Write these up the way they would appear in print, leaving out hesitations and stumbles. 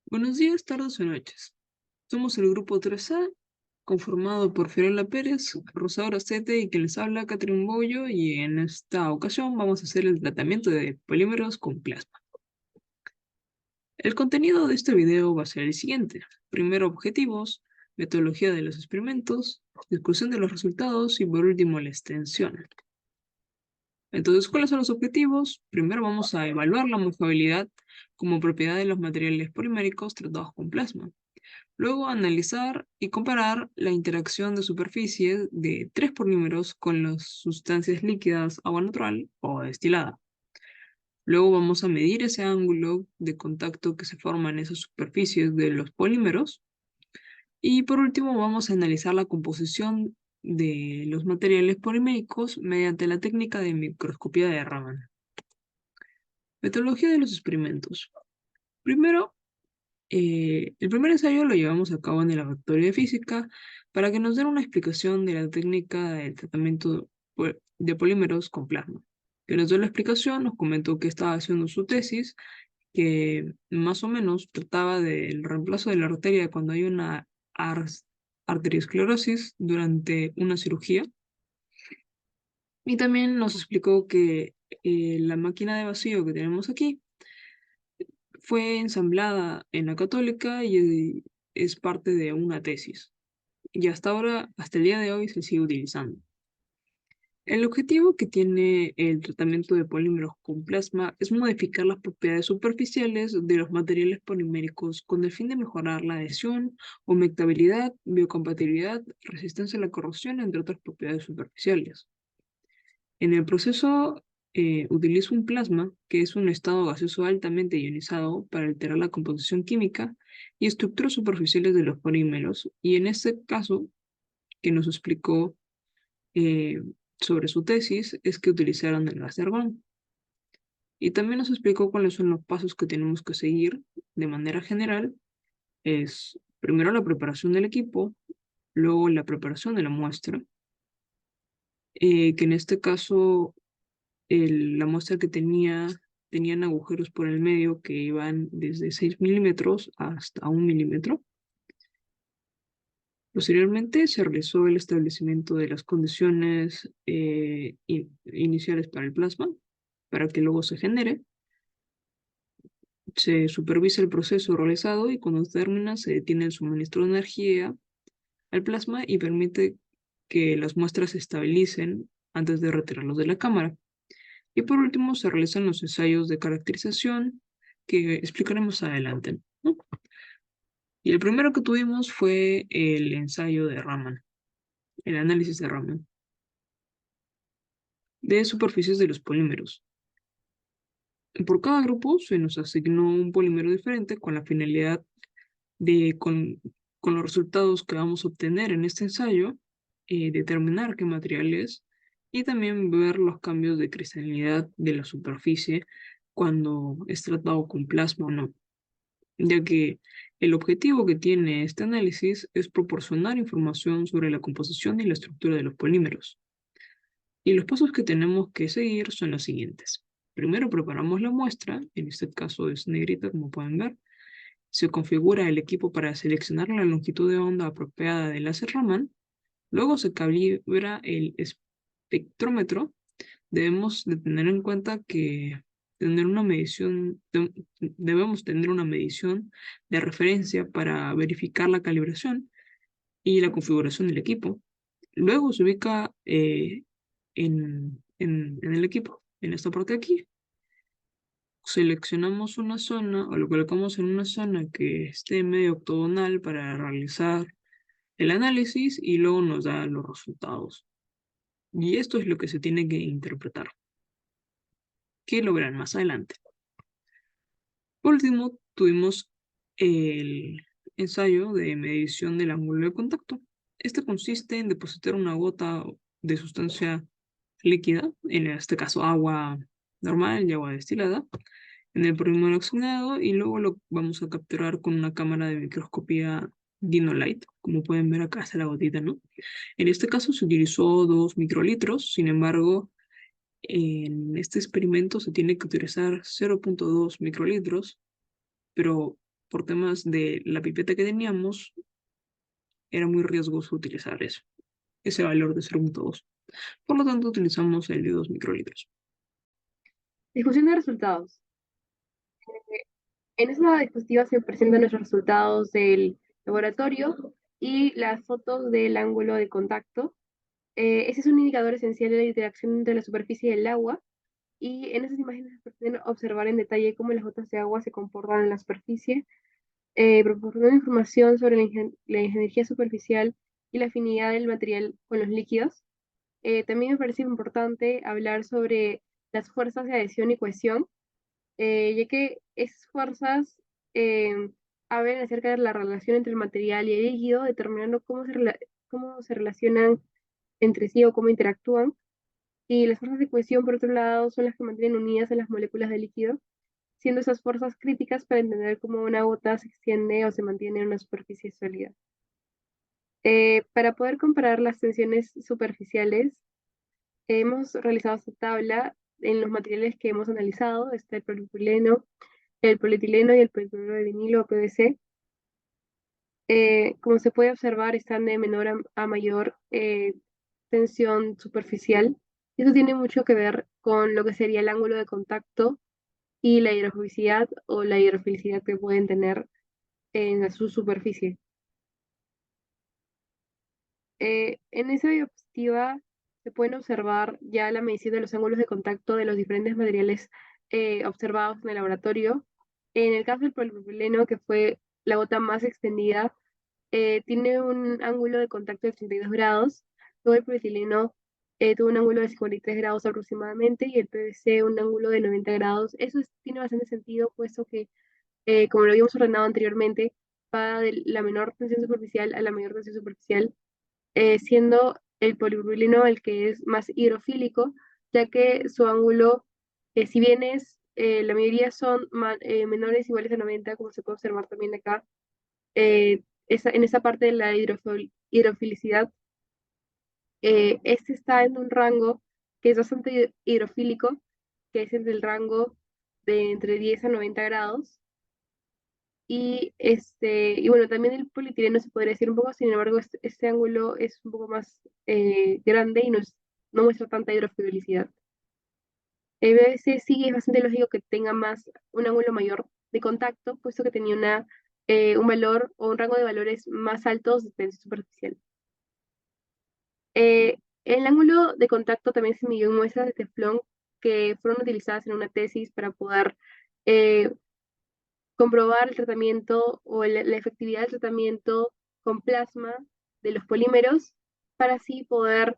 Buenos días, tardes o noches. Somos el grupo 3A, conformado por Fiorella Pérez, Rosaura Aracete y quien les habla, Catherine Bollo, y en esta ocasión vamos a hacer el tratamiento de polímeros con plasma. El contenido de este video va a ser el siguiente. Primero, objetivos, metodología de los experimentos, discusión de los resultados y por último, la extensión. Entonces, ¿cuáles son los objetivos? Primero vamos a evaluar la mojabilidad como propiedad de los materiales poliméricos tratados con plasma. Luego, analizar y comparar la interacción de superficie de tres polímeros con las sustancias líquidas, agua natural o destilada. Luego vamos a medir ese ángulo de contacto que se forma en esas superficies de los polímeros. Y por último, vamos a analizar la composición de los materiales poliméricos mediante la técnica de microscopía de Raman. Metodología de los experimentos. Primero, el primer ensayo lo llevamos a cabo en el laboratorio de física para que nos den una explicación de la técnica del tratamiento de polímeros con plasma. Que nos dio la explicación, nos comentó que estaba haciendo su tesis, que más o menos trataba del reemplazo de la arteria cuando hay una arteriosclerosis durante una cirugía. Y también nos explicó que la máquina de vacío que tenemos aquí fue ensamblada en la Católica y es parte de una tesis. Y hasta ahora, hasta el día de hoy, se sigue utilizando. El objetivo que tiene el tratamiento de polímeros con plasma es modificar las propiedades superficiales de los materiales poliméricos con el fin de mejorar la adhesión, humectabilidad, biocompatibilidad, resistencia a la corrosión, entre otras propiedades superficiales. En el proceso utilizo un plasma, que es un estado gaseoso altamente ionizado para alterar la composición química y estructuras superficiales de los polímeros, y en este caso, que nos explicó eh, sobre su tesis, es que utilizaron el gas de argón. Y también nos explicó cuáles son los pasos que tenemos que seguir de manera general. Es primero la preparación del equipo, luego la preparación de la muestra, que en este caso la muestra que tenían agujeros por el medio que iban desde 6 milímetros hasta 1 milímetro. Posteriormente se realizó el establecimiento de las condiciones iniciales para el plasma, para que luego se genere. Se supervisa el proceso realizado y cuando termina se detiene el suministro de energía al plasma y permite que las muestras se estabilicen antes de retirarlos de la cámara. Y por último, se realizan los ensayos de caracterización que explicaremos adelante, ¿no? Y el primero que tuvimos fue el ensayo de Raman, el análisis de Raman, de superficies de los polímeros. Por cada grupo se nos asignó un polímero diferente con la finalidad de, con los resultados que vamos a obtener en este ensayo, determinar qué material es y también ver los cambios de cristalinidad de la superficie cuando es tratado con plasma o no, ya que el objetivo que tiene este análisis es proporcionar información sobre la composición y la estructura de los polímeros. Y los pasos que tenemos que seguir son los siguientes. Primero preparamos la muestra, en este caso es negrita como pueden ver. Se configura el equipo para seleccionar la longitud de onda apropiada del láser Raman. Luego se calibra el espectrómetro. Debemos de tener en cuenta que debemos tener una medición de referencia para verificar la calibración y la configuración del equipo. Luego se ubica en el equipo, en esta parte de aquí. Seleccionamos una zona o lo colocamos en una zona que esté medio octogonal para realizar el análisis y luego nos da los resultados. Y esto es lo que se tiene que interpretar, que lo verán más adelante. Por último, tuvimos el ensayo de medición del ángulo de contacto. Este consiste en depositar una gota de sustancia líquida, en este caso agua normal y agua destilada, en el polímero oxidado y luego lo vamos a capturar con una cámara de microscopía Dinolight, como pueden ver acá está la gotita, ¿no? En este caso se utilizó 2 microlitros, sin embargo, en este experimento se tiene que utilizar 0,2 microlitros, pero por temas de la pipeta que teníamos, era muy riesgoso utilizar ese valor de 0,2. Por lo tanto, utilizamos el de 2 microlitros. Discusión de resultados. En esa diapositiva se presentan los resultados del laboratorio y las fotos del ángulo de contacto. Ese es un indicador esencial de la interacción entre la superficie y el agua. Y en esas imágenes se pueden observar en detalle cómo las gotas de agua se comportan en la superficie, proporcionando información sobre la ingeniería superficial y la afinidad del material con los líquidos. También me parece importante hablar sobre las fuerzas de adhesión y cohesión, ya que esas fuerzas eh, hablan acerca de la relación entre el material y el líquido, determinando cómo se relacionan entre sí o cómo interactúan. Y las fuerzas de cohesión, por otro lado, son las que mantienen unidas a las moléculas de líquido, siendo esas fuerzas críticas para entender cómo una gota se extiende o se mantiene en una superficie sólida. Para poder comparar las tensiones superficiales, hemos realizado esta tabla en los materiales que hemos analizado. Está el polipropileno, el polietileno y el polipropileno de vinilo o PVC. Como se puede observar, están de menor a mayor tensión superficial. Y eso tiene mucho que ver con lo que sería el ángulo de contacto y la hidrofobicidad o la hidrofilicidad que pueden tener en su superficie. En esa diapositiva se pueden observar ya la medición de los ángulos de contacto de los diferentes materiales observados en el laboratorio. En el caso del polipropileno, que fue la gota más extendida, tiene un ángulo de contacto de 32 grados. Luego el polietileno tuvo un ángulo de 53 grados aproximadamente y el PVC un ángulo de 90 grados. Tiene bastante sentido, puesto que, como lo habíamos ordenado anteriormente, va de la menor tensión superficial a la mayor tensión superficial, siendo el polipropileno el que es más hidrofílico, ya que su ángulo, si bien la mayoría son menores iguales a 90, como se puede observar también acá, en esa parte de la hidrofilicidad, este está en un rango que es bastante hidrofílico, que es entre el rango de entre 10 a 90 grados. Y bueno, también el polietileno se podría decir un poco, sin embargo, este ángulo es un poco más grande y no muestra tanta hidrofilicidad. El BBC sí es bastante lógico que tenga un ángulo mayor de contacto, puesto que tenía un valor o un rango de valores más altos de tensión superficial. El ángulo de contacto también se midió en muestras de teflón que fueron utilizadas en una tesis para poder eh, comprobar el tratamiento o la efectividad del tratamiento con plasma de los polímeros, para así poder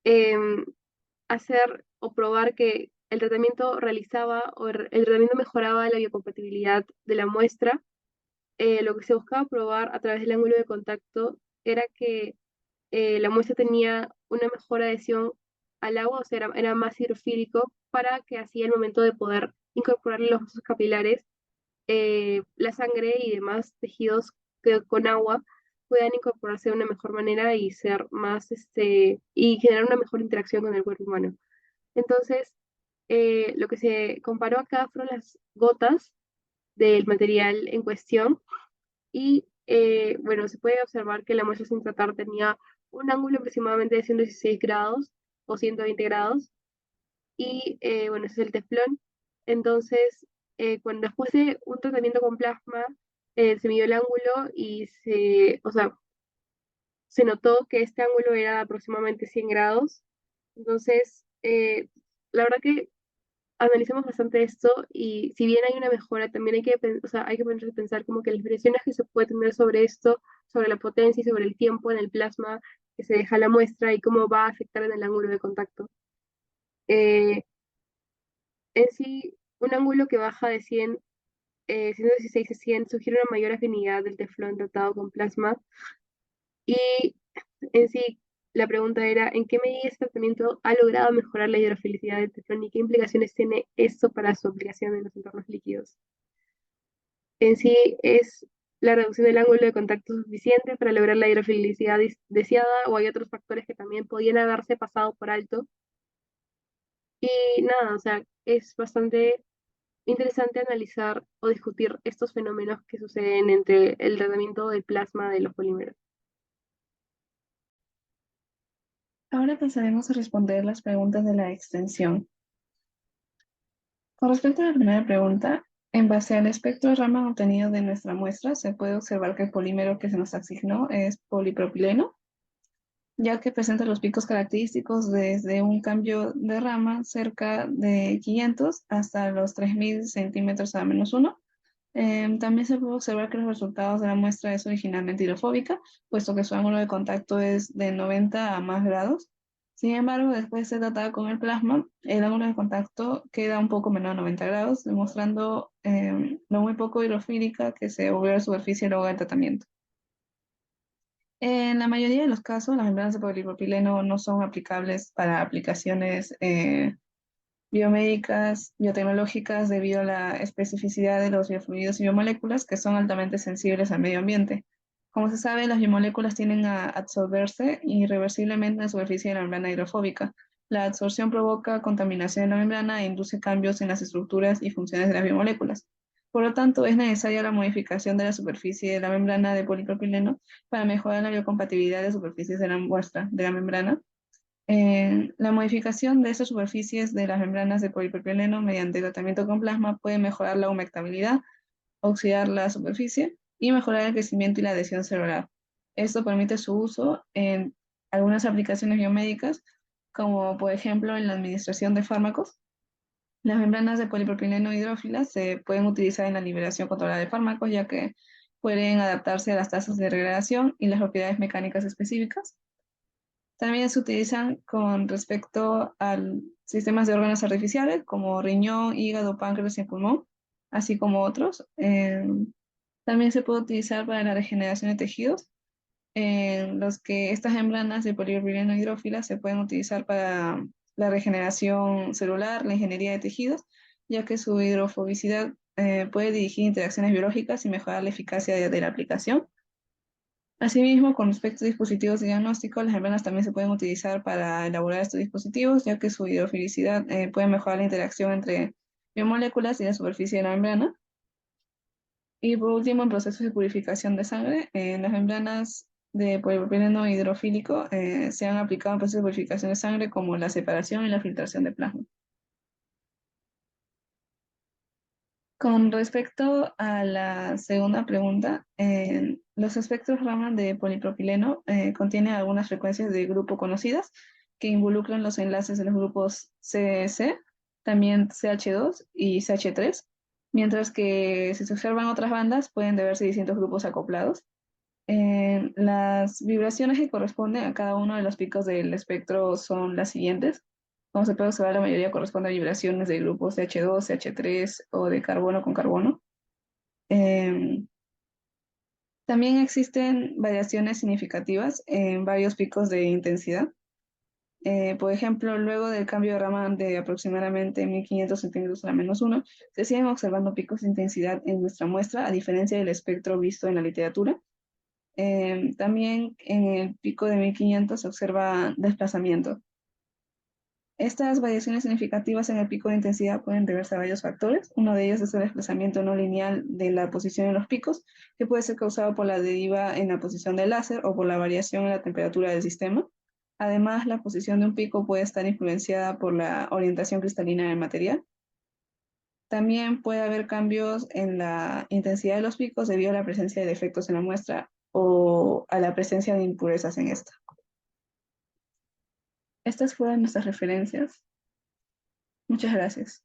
em, hacer o probar que el tratamiento realizaba o el tratamiento mejoraba la biocompatibilidad de la muestra. Lo que se buscaba probar a través del ángulo de contacto era que la muestra tenía una mejor adhesión al agua, o sea, era más hidrofílico, para que así al momento de poder incorporarle los vasos capilares, la sangre y demás tejidos que con agua puedan incorporarse de una mejor manera y ser más, y generar una mejor interacción con el cuerpo humano. Entonces, lo que se comparó acá fueron las gotas del material en cuestión y, bueno, se puede observar que la muestra sin tratar tenía un ángulo aproximadamente de 116 grados o 120 grados y, bueno, ese es el teflón. Entonces, cuando después de un tratamiento con plasma, se midió el ángulo y o sea, se notó que este ángulo era aproximadamente 100 grados. Entonces, la verdad que analizamos bastante esto y si bien hay una mejora, también o sea, hay que ponerse a pensar como que las variaciones que se puede tener sobre esto, sobre la potencia y sobre el tiempo en el plasma que se deja la muestra y cómo va a afectar en el ángulo de contacto. Eh, en sí, un ángulo que baja de 116 a 100 sugiere una mayor afinidad del teflón tratado con plasma. Y en sí, la pregunta era, ¿en qué medida este tratamiento ha logrado mejorar la hidrofilicidad del teflón y qué implicaciones tiene esto para su aplicación en los entornos líquidos? En sí, ¿es la reducción del ángulo de contacto suficiente para lograr la hidrofilicidad deseada o hay otros factores que también podían haberse pasado por alto? Y nada, o sea, es bastante interesante analizar o discutir estos fenómenos que suceden entre el tratamiento del plasma de los polímeros. Ahora pasaremos a responder las preguntas de la extensión. Con respecto a la primera pregunta, en base al espectro Raman obtenido de nuestra muestra, se puede observar que el polímero que se nos asignó es polipropileno, ya que presenta los picos característicos desde un cambio de rama cerca de 500 hasta los 3000 centímetros a menos 1. También se puede observar que los resultados de la muestra es originalmente hidrofóbica, puesto que su ángulo de contacto es de 90 a más grados. Sin embargo, después de ser tratada con el plasma, el ángulo de contacto queda un poco menor a 90 grados, demostrando lo muy poco hidrofílica que se volvió a la superficie luego del tratamiento. En la mayoría de los casos, las membranas de polipropileno no son aplicables para aplicaciones biomédicas, biotecnológicas, debido a la especificidad de los biofluidos y biomoléculas que son altamente sensibles al medio ambiente. Como se sabe, las biomoléculas tienden a absorberse irreversiblemente en la superficie de la membrana hidrofóbica. La absorción provoca contaminación en la membrana e induce cambios en las estructuras y funciones de las biomoléculas. Por lo tanto, es necesaria la modificación de la superficie de la membrana de polipropileno para mejorar la biocompatibilidad de superficies de la muestra de la membrana. La modificación de estas superficies de las membranas de polipropileno mediante tratamiento con plasma puede mejorar la humectabilidad, oxidar la superficie y mejorar el crecimiento y la adhesión celular. Esto permite su uso en algunas aplicaciones biomédicas, como por ejemplo en la administración de fármacos. Las membranas de polipropileno hidrófilas se pueden utilizar en la liberación controlada de fármacos, ya que pueden adaptarse a las tasas de degradación y las propiedades mecánicas específicas. También se utilizan con respecto a sistemas de órganos artificiales como riñón, hígado, páncreas y pulmón, así como otros. También se puede utilizar para la regeneración de tejidos, en los que estas membranas de polipropileno hidrófila se pueden utilizar para la regeneración celular, la ingeniería de tejidos, ya que su hidrofobicidad puede dirigir interacciones biológicas y mejorar la eficacia de la aplicación. Asimismo, con respecto a dispositivos de diagnóstico, las membranas también se pueden utilizar para elaborar estos dispositivos, ya que su hidrofilicidad puede mejorar la interacción entre biomoléculas y la superficie de la membrana. Y por último, en procesos de purificación de sangre, las membranas de polipropileno hidrofílico se han aplicado en procesos de purificación de sangre como la separación y la filtración de plasma. Con respecto a la segunda pregunta, los espectros Raman de polipropileno contienen algunas frecuencias de grupo conocidas que involucran los enlaces de los grupos CC, también CH2 y CH3, mientras que si se observan otras bandas pueden deberse distintos grupos acoplados. Las vibraciones que corresponden a cada uno de los picos del espectro son las siguientes. Como se puede observar, la mayoría corresponde a vibraciones de grupos CH2, CH3 o de carbono con carbono. Em, También existen variaciones significativas en varios picos de intensidad. Por ejemplo, luego del cambio de Raman de aproximadamente 1500 centímetros a la menos 1, se siguen observando picos de intensidad en nuestra muestra, a diferencia del espectro visto en la literatura. También en el pico de 1500 se observa desplazamiento. Estas variaciones significativas en el pico de intensidad pueden deberse a varios factores. Uno de ellos es el desplazamiento no lineal de la posición en los picos, que puede ser causado por la deriva en la posición del láser o por la variación en la temperatura del sistema. Además, la posición de un pico puede estar influenciada por la orientación cristalina del material. También puede haber cambios en la intensidad de los picos debido a la presencia de defectos en la muestra o a la presencia de impurezas en esta. Estas fueron nuestras referencias. Muchas gracias.